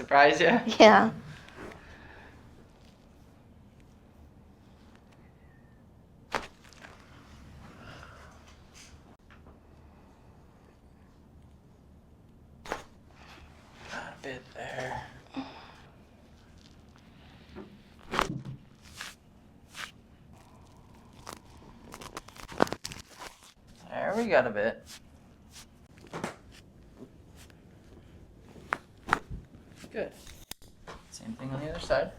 surprise you? Yeah. Not a bit there. There, we got a bit. Good. Same thing on the other side.